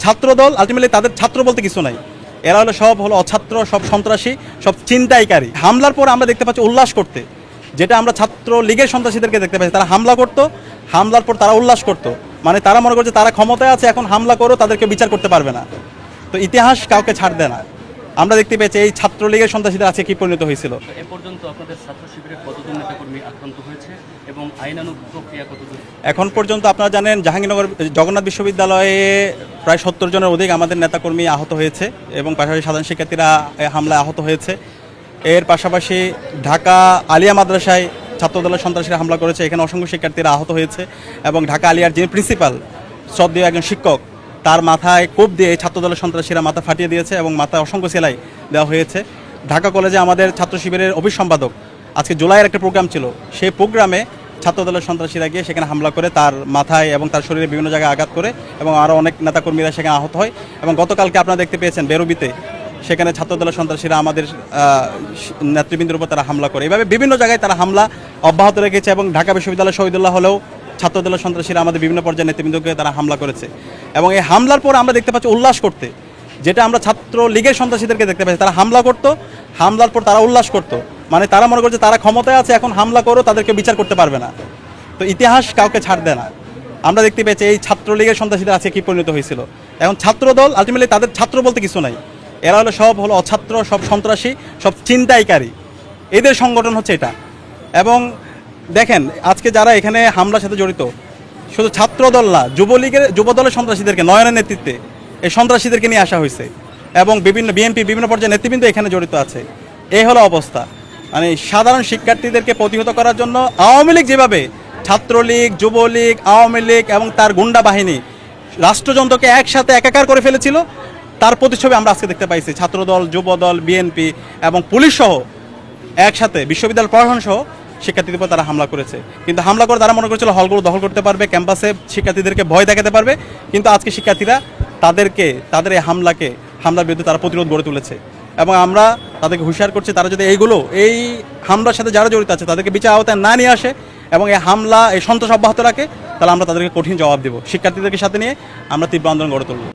ছাত্রদল ultimately তাদের ছাত্র বলতে কিছু নাই, এরা হলো অছাত্র, সব সন্ত্রাসী, সব ছিনতাইকারী। হামলার পর আমরা দেখতে পাচ্ছি উল্লাস করতে, যেটা আমরা ছাত্র লীগের সন্ত্রাসীদেরকে দেখতে পাচ্ছি, তারা হামলা করতো, হামলার পর তারা উল্লাস করতো, মানে তারা মনে করছে তারা ক্ষমতায় আছে, এখন হামলা করো, তাদেরকে বিচার করতে পারবে না। তো ইতিহাস কাউকে ছাড় দেয় না। আমরা দেখতে পেয়েছি এই ছাত্রলীগের সন্ত্রাসীদের আছে কি পরিণত হয়েছিল। এ পর্যন্ত আপনাদের ছাত্র শিবিরের কতজন নেতাকর্মী আক্রান্ত হয়েছে এবং আইনানুগ প্রক্রিয়া কতদূর? এখন পর্যন্ত আপনারা জানেন জাহাঙ্গীরনগর জগন্নাথ বিশ্ববিদ্যালয়ে প্রায় 70 জনের অধিক আমাদের নেতাকর্মী আহত হয়েছে এবং পাশাপাশি সাধারণ শিক্ষার্থীরা হামলায় আহত হয়েছে। এর পাশাপাশি ঢাকা আলিয়া মাদ্রাসায় ছাত্রদলের সন্ত্রাসীরা হামলা করেছে, এখানে অসংখ্য শিক্ষার্থীরা আহত হয়েছে এবং ঢাকা আলিয়ার যিনি প্রিন্সিপাল শ্রদ্ধেয় একজন শিক্ষক, তার মাথায় কোপ দিয়ে ছাত্রদলের সন্ত্রাসীরা মাথা ফাটিয়ে দিয়েছে এবং মাথায় অসংখ্য সেলাই দেওয়া হয়েছে। ঢাকা কলেজে আমাদের ছাত্র শিবিরের অফিস সম্পাদক, আজকে জুলাইয়ের একটা প্রোগ্রাম ছিল, সেই প্রোগ্রামে ছাত্রদলের সন্ত্রাসীরা গিয়ে সেখানে হামলা করে তার মাথায় এবং তার শরীরে বিভিন্ন জায়গায় আঘাত করে এবং আরও অনেক নেতাকর্মীরা সেখানে আহত হয়। এবং গতকালকে আপনারা দেখতে পেয়েছেন বেরোবিতে, সেখানে ছাত্রদলের সন্ত্রাসীরা আমাদের নেতৃবৃন্দের উপর তারা হামলা করে। এভাবে বিভিন্ন জায়গায় তারা হামলা অব্যাহত রেখেছে এবং ঢাকা বিশ্ববিদ্যালয় শহীদুল্লাহ হলেও ছাত্রদলের সন্ত্রাসীরা আমাদের বিভিন্ন পর্যায়ে নেতৃবৃন্দকে তারা হামলা করেছে। এবং এই হামলার পর আমরা দেখতে পাচ্ছি উল্লাস করতে, যেটা আমরা ছাত্র লীগের সন্ত্রাসীদেরকে দেখতে পাচ্ছি, তারা হামলা করতো, হামলার পর তারা উল্লাস করতো, মানে তারা মনে করছে তারা ক্ষমতায় আছে, এখন হামলা করো, তাদেরকে বিচার করতে পারবে না। তো ইতিহাস কাউকে ছাড় দেয় না। আমরা দেখতে পেয়েছি এই ছাত্রলীগের সন্ত্রাসীদের আছে কি পরিণত হয়েছিল। এখন ছাত্রদল আলটিমেটলি তাদের ছাত্র বলতে কিছু নাই, এরা হলো অছাত্র, সব সন্ত্রাসী, সব ছিনতাইকারী, এদের সংগঠন হচ্ছে এটা। এবং দেখেন আজকে যারা এখানে হামলার সাথে জড়িত, শুধু ছাত্রদল না, যুবদলের সন্ত্রাসীদেরকে, নয়নের নেতৃত্বে এই সন্ত্রাসীদেরকে নিয়ে আসা হয়েছে এবং বিএনপি বিভিন্ন পর্যায়ে নেতৃবৃন্দ এখানে জড়িত আছে। এই হলো অবস্থা। মানে সাধারণ শিক্ষার্থীদেরকে প্রতিহত করার জন্য আওয়ামী লীগ যেভাবে ছাত্রলীগ, যুবলীগ, আওয়ামী লীগ এবং তার গুন্ডা বাহিনী রাষ্ট্রযন্ত্রকে একসাথে একাকার করে ফেলেছিল, তার প্রতিচ্ছবি আমরা আজকে দেখতে পাইছি। ছাত্রদল, যুবদল, বিএনপি এবং পুলিশ সহ একসাথে বিশ্ববিদ্যালয় প্রশাসন সহ শিক্ষার্থীদের উপর তারা হামলা করেছে। কিন্তু হামলা করে তারা মনে করেছিল হলগুলো দখল করতে পারবে, ক্যাম্পাসে শিক্ষার্থীদেরকে ভয় দেখাতে পারবে। কিন্তু আজকে শিক্ষার্থীরা তাদের এই হামলার বিরুদ্ধে তারা প্রতিরোধ গড়ে তুলেছে এবং আমরা তাদেরকে হুঁশিয়ার করছি, তারা যদি এই হামলার সাথে যারা জড়িত আছে তাদেরকে বিচার আওতায় না নিয়ে আসে এবং এই হামলা, এই সন্ত্রাস অব্যাহত রাখে, তাহলে আমরা তাদেরকে কঠিন জবাব দেব। শিক্ষার্থীদেরকে সাথে নিয়ে আমরা তীব্র আন্দোলন গড়ে তুলব।